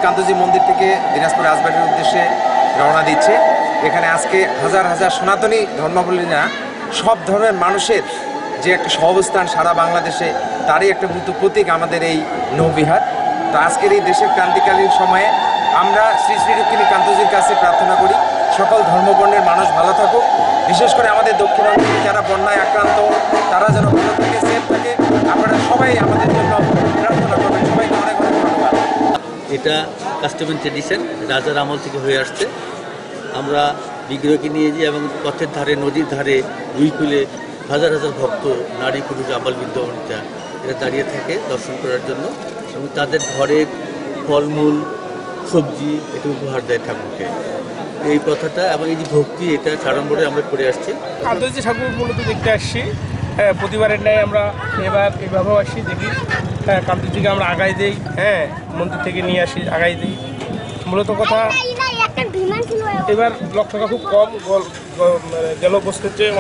কান্তজি মন্দির থেকে দিনাজপুর রাজবাড়ির উদ্দেশ্যে রওনা দিচ্ছে। এখানে আজকে হাজার হাজার সনাতনী ধর্মাবলম্বীরা সব ধর্মের মানুষের যে একটা সহাবস্থান সারা বাংলাদেশে, তারই একটা প্রতীক আমাদের এই নৌবিহার। তো আজকের এই দেশের ক্রান্তিকালীন সময়ে আমরা শ্রী শ্রী রুক্মিণী কান্তজির কাছে প্রার্থনা করি সকল ধর্মবর্ণের মানুষ ভালো থাকুক, বিশেষ করে আমাদের দক্ষিণাঞ্চলে যারা বন্যায় আক্রান্ত তারা যেন ভালো থাকে, সেফ থাকে। আপনারা সবাই আমাদের জন্য প্রার্থনা করবেন। সবাইকে অনেক অনেক ধন্যবাদ। এটা কাস্টম অ্যান্ড ট্রেডিশন রাজার আমল থেকে হয়ে আসছে। আমরা বিগ্রহকে নিয়ে যাই এবং পথের ধারে, নদীর ধারে, দুই কুলে হাজার হাজার ভক্ত, নারী পুরুষ, আবাল বৃদ্ধ বনিতা এরা দাঁড়িয়ে থাকে দর্শন করার জন্য এবং তাদের ঘরের ফলমূল, সবজি এটা উপহার দেয় ঠাকুরকে। এই কথাটা এবং এই যে ভক্তি, এটা সাড়ম্বরে আমরা করে আসছি। কান্তজি ঠাকুর মূলত দেখতে আসছি, প্রতিবারের ন্যায় আমরা এবার এইভাবেও আসছি। দেখি কান্তজিকে আমরা আগাই দিই, মন্দির থেকে নিয়ে আসি, আগাই দিই। মূলত কথা এবার লক্ষটা খুব কম গেল বসতের চেয়ে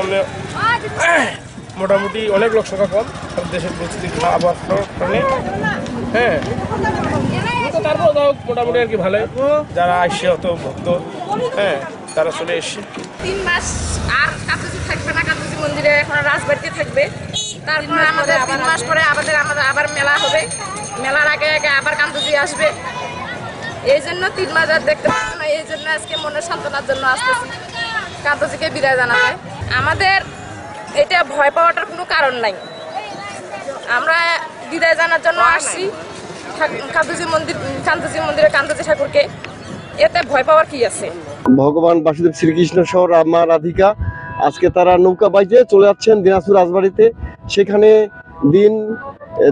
মোটামুটি অনেক লোক সংখ্যা কম, দেশের পরিস্থিতি আবহাওয়ার কারণে। তারপর মোটামুটি আর কি ভালো, যারা আসছে অত ভক্ত তারা চলে এসছে। 3 মাস আর কান্তজি থাকবে না, কান্তজি মন্দিরে এখন রাজবাড়িতে থাকবে। তারপরে আমাদের 3 মাস পরে আবার মেলা হবে, মেলার আগে আগে আবার কান্তজি আসবে। এই জন্য 3 মাস আর দেখতে পাচ্ছি না, এই জন্য আজকে মনের সান্ত্বনার জন্য আসতেছি কান্তজিকে বিদায় জানাতে। আমাদের এটা ভয় পাওয়াটার কোনো কারণ নাই, আমরা বিদায় জানার জন্য আসছি কান্তজি মন্দিরে কান্তজি ঠাকুরকে, এতে ভয় পাওয়ার কি আছে। ভগবান বাসুদেব শ্রীকৃষ্ণ সহ রামা রাধিকা আজকে তারা নৌকা বাইচে চলে যাচ্ছেন দিনাজপুর রাজবাড়িতে। সেখানে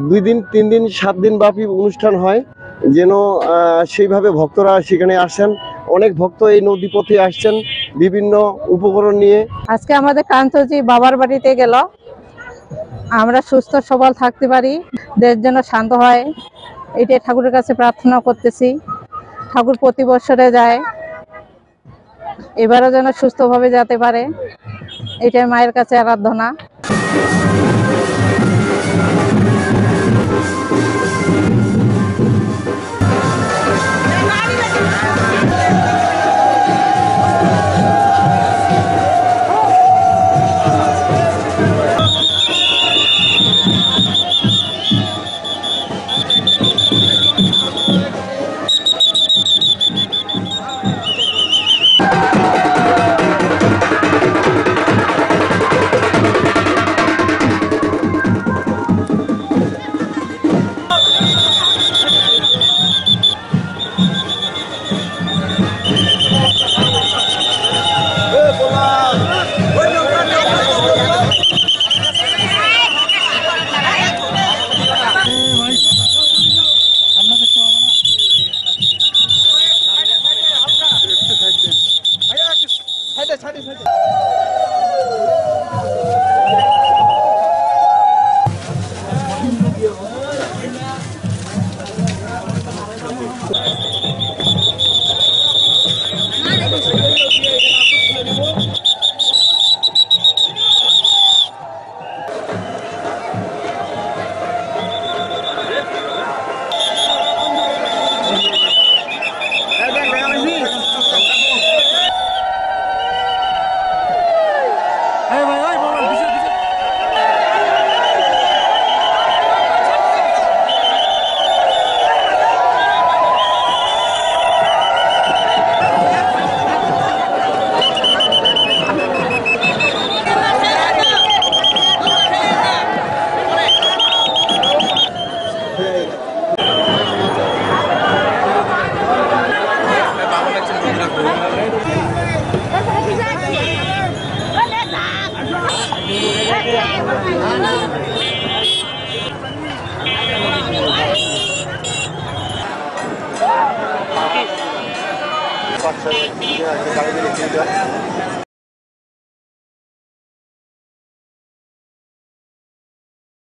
2 দিন 3 দিন 7 দিন ব্যাপী অনুষ্ঠান হয়, যেন সেইভাবে ভক্তরা সেখানে আসেন। অনেক ভক্ত এই নদীপথে আসছেন বিভিন্ন উপকরণ নিয়ে। আজকে আমাদের কান্তজি বাবার বাড়িতে গেল, আমরা সুস্থ সবল থাকতে পারি, দেশ যেন শান্ত হয়, এটাই ঠাকুরের কাছে প্রার্থনা করতেছি। ঠাকুর প্রতি বছরে যায়, এবারও যেন সুস্থভাবে যেতে পারে, এটাই মায়ের কাছে আরাধনা।